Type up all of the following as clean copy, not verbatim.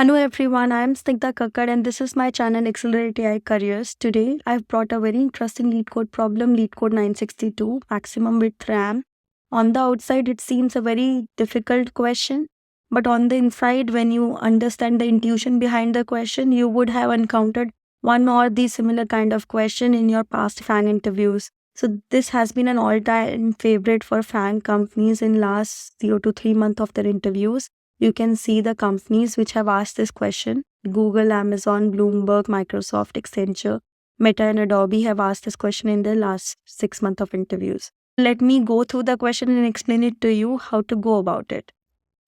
Hello everyone, I am Snigdha Kakkad and this is my channel AccelerateAICareers. Today I've brought a very interesting LeetCode problem, LeetCode 962, maximum width RAM. On the outside it seems a very difficult question, but on the inside when you understand the intuition behind the question, you would have encountered one or the similar kind of question in your past Faang interviews. So this has been an all-time favorite for Faang companies in last 0 to 3 months of their interviews. You can see the companies which have asked this question. Google, Amazon, Bloomberg, Microsoft, Accenture, Meta and Adobe have asked this question in their last 6 months of interviews. Let me go through the question and explain it to you how to go about it.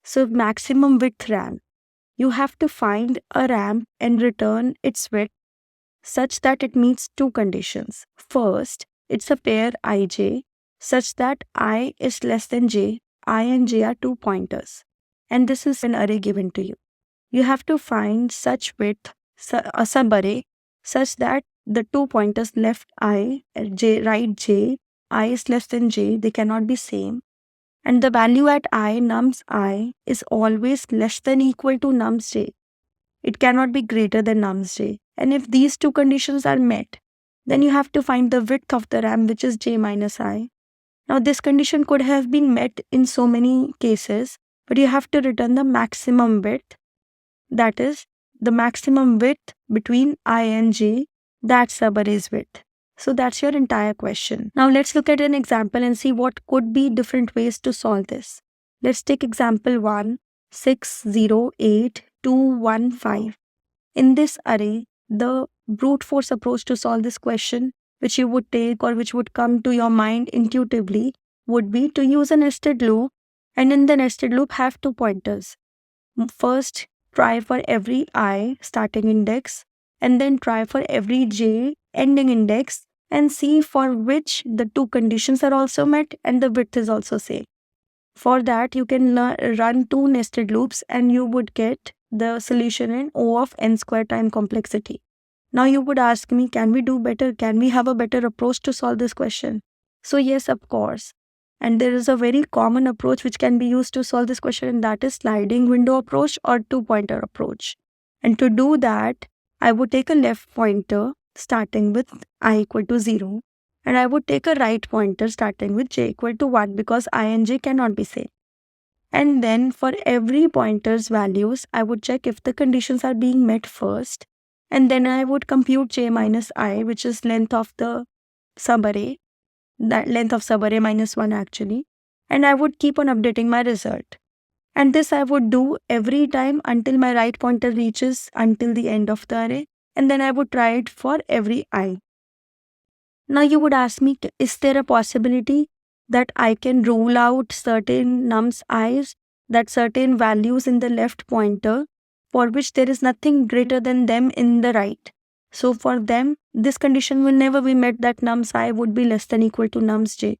So maximum width RAM. You have to find a RAM and return its width such that it meets two conditions. First, it's a pair ij such that I is less than j. I and j are 2 pointers. And this is an array given to you. You have to find such width, a subarray, such that the 2 pointers left I, j, right j, I is less than j, they cannot be same. And the value at I, nums I, is always less than equal to nums j. It cannot be greater than nums j. And if these two conditions are met, then you have to find the width of the RAM, which is j minus I. Now this condition could have been met in so many cases, but you have to return the maximum width, that is, the maximum width between I and j, that subarray's width. So that's your entire question. Now let's look at an example and see what could be different ways to solve this. Let's take example 1, 6, 0, 8, 2, 1, 5. In this array, the brute force approach to solve this question, which you would take or which would come to your mind intuitively, would be to use a nested loop, and in the nested loop have 2 pointers. First, try for every I starting index, and then try for every j ending index, and see for which the 2 conditions are also met and the width is also same. For that, you can run 2 nested loops and you would get the solution in O of n square time complexity. Now you would ask me, can we do better? Can we have a better approach to solve this question? So yes, of course. And there is a very common approach which can be used to solve this question, and that is sliding window approach or 2-pointer approach. And to do that, I would take a left pointer starting with I equal to 0, and I would take a right pointer starting with j equal to 1 because I and j cannot be same. And then for every pointer's values, I would check if the conditions are being met first, and then I would compute j minus I, which is length of the subarray, that length of subarray minus 1 actually, and I would keep on updating my result. And this I would do every time until my right pointer reaches until the end of the array, and then I would try it for every I. Now you would ask me, is there a possibility that I can rule out certain nums i's, that certain values in the left pointer for which there is nothing greater than them in the right? So for them, this condition will never be met that nums I would be less than equal to nums j.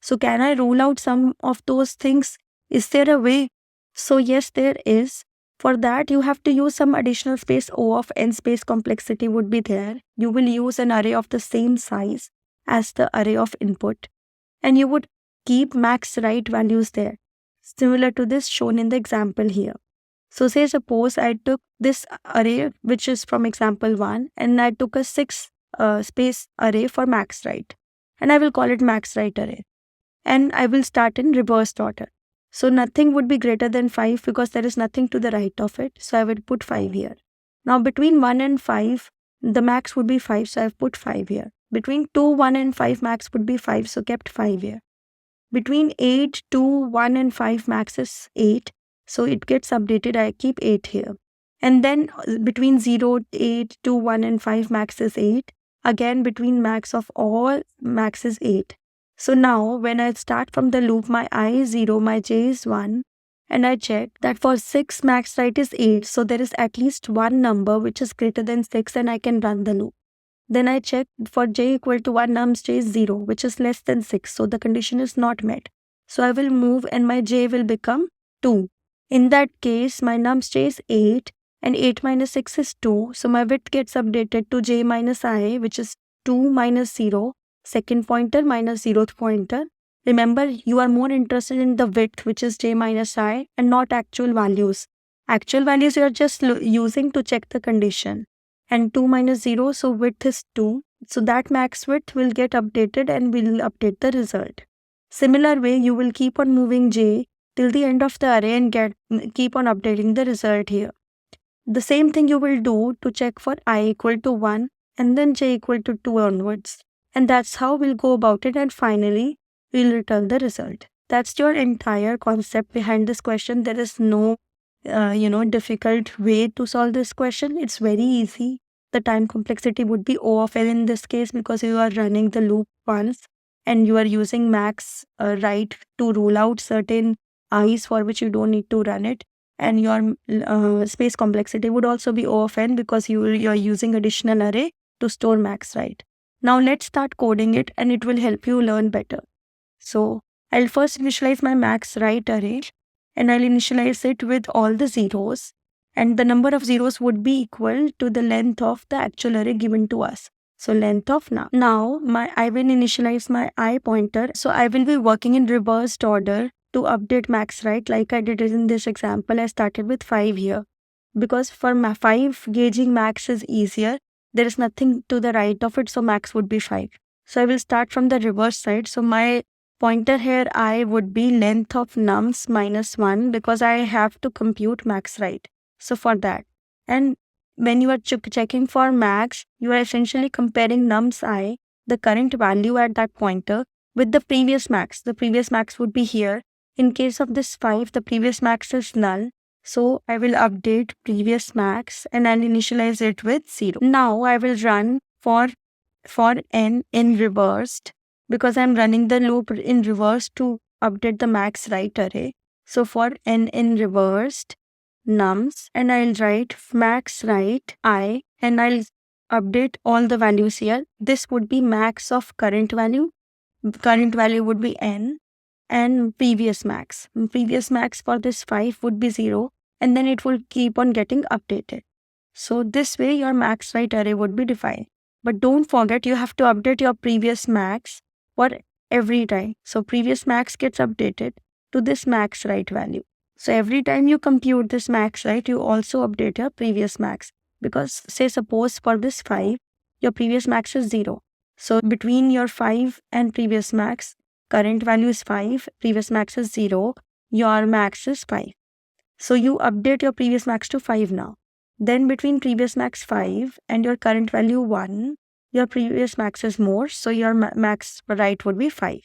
So can I rule out some of those things? Is there a way? So yes, there is. For that, you have to use some additional space. O of n space complexity would be there. You will use an array of the same size as the array of input, and you would keep max right values there, similar to this shown in the example here. So say suppose I took this array which is from example 1 and I took a 6 space array for max right, and I will call it max right array, and I will start in reversed order. So nothing would be greater than 5 because there is nothing to the right of it, so I will put 5 here. Now between 1 and 5 the max would be 5, so I have put 5 here. Between 2, 1 and 5 max would be 5, so kept 5 here. Between 8, 2, 1 and 5 max is 8. So it gets updated, I keep 8 here. And then between 0, 8, 2, 1 and 5 max is 8. Again between max of all max is 8. So now when I start from the loop, my I is 0, my j is 1. And I check that for 6 max right is 8. So there is at least one number which is greater than 6 and I can run the loop. Then I check for j equal to 1 nums j is 0, which is less than 6. So the condition is not met. So I will move and my j will become 2. In that case, my nums j is 8 and 8 minus 6 is 2. So my width gets updated to j minus I, which is 2 minus 0, second pointer minus 0th pointer. Remember, you are more interested in the width, which is j minus I, and not actual values. Actual values you are just using to check the condition. And 2 minus 0, so width is 2. So that max width will get updated and will update the result. Similar way, you will keep on moving j till the end of the array and keep on updating the result here. The same thing you will do to check for I equal to 1 and then j equal to 2 onwards. And that's how we'll go about it, and finally we'll return the result. That's your entire concept behind this question. There is no difficult way to solve this question. It's very easy. The time complexity would be O of L in this case because you are running the loop once and you are using max right to rule out certain i's for which you don't need to run it. And your space complexity would also be O of N because you're using additional array to store max right. Now let's start coding it and it will help you learn better. So I'll first initialize my max right array and I'll initialize it with all the zeros, and the number of zeros would be equal to the length of the actual array given to us. So length of now. Now I will initialize my I pointer. So I will be working in reversed order to update max right like I did it in this example. I started with 5 here because for my 5 gauging max is easier. There is nothing to the right of it, so max would be 5. So I will start from the reverse side. So my pointer here I would be length of nums minus 1 because I have to compute max right. So for that, and when you are checking for max, you are essentially comparing nums I, the current value at that pointer, with the previous max. The previous max would be here. In case of this 5, the previous max is null. So I will update previous max and I'll initialize it with 0. Now I will run for n in reversed because I'm running the loop in reverse to update the max right array. So for n in reversed nums, and I'll write max right I and I'll update all the values here. This would be max of current value. Current value would be n and previous max. Previous max for this 5 would be 0 and then it will keep on getting updated. So this way your max right array would be defined. But don't forget you have to update your previous max for every time. So previous max gets updated to this max right value. So every time you compute this max right, you also update your previous max. Because say suppose for this 5, your previous max is 0. So between your 5 and previous max, current value is 5, previous max is 0, your max is 5. So you update your previous max to 5 now. Then between previous max 5 and your current value 1, your previous max is more, so your max right would be 5.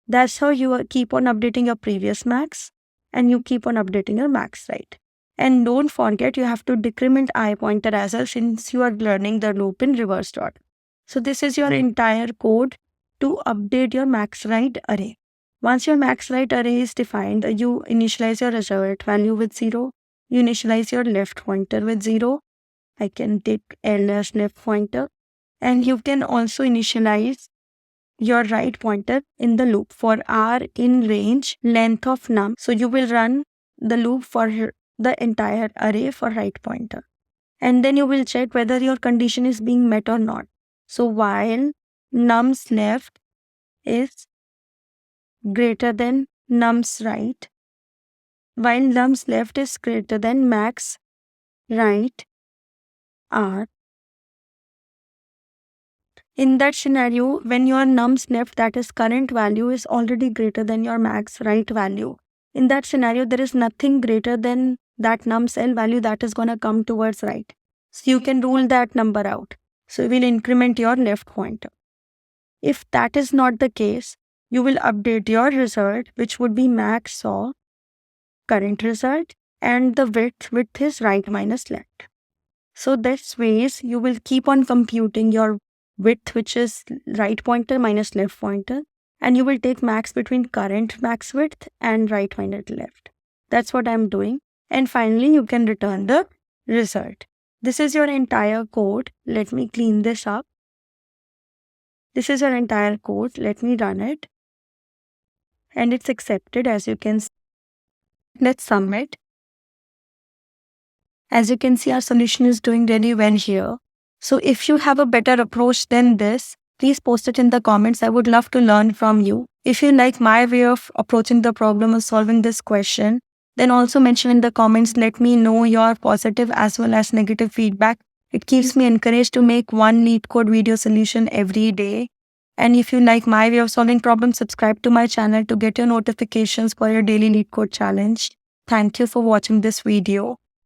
That's how you keep on updating your previous max and you keep on updating your max right. And don't forget you have to decrement I pointer as well since you are learning the loop in reversed order. So this is your entire code to update your max right array. Once your max right array is defined, you initialize your result value with 0. You initialize your left pointer with 0. I can take L as left pointer. And you can also initialize your right pointer in the loop for R in range length of num. So you will run the loop for the entire array for right pointer. And then you will check whether your condition is being met or not. So while nums left is greater than nums right, while nums left is greater than max right R, in that scenario, when your nums left, that is current value, is already greater than your max right value, in that scenario, there is nothing greater than that nums L value that is going to come towards right. So you can rule that number out. So you will increment your left pointer. If that is not the case, you will update your result, which would be max of current result, and the width is right minus left. So this ways you will keep on computing your width, which is right pointer minus left pointer, and you will take max between current max width and right minus left. That's what I'm doing. And finally, you can return the result. This is your entire code. Let me clean this up. This is your entire code. Let me run it. And it's accepted, as you can see. Let's submit. As you can see, our solution is doing really well here. So if you have a better approach than this, please post it in the comments. I would love to learn from you. If you like my way of approaching the problem of solving this question, Then also mention in the comments, let me know your positive as well as negative feedback. It keeps me encouraged to make one LeetCode video solution every day. And if you like my way of solving problems, subscribe to my channel to get your notifications for your daily LeetCode challenge. Thank you for watching this video.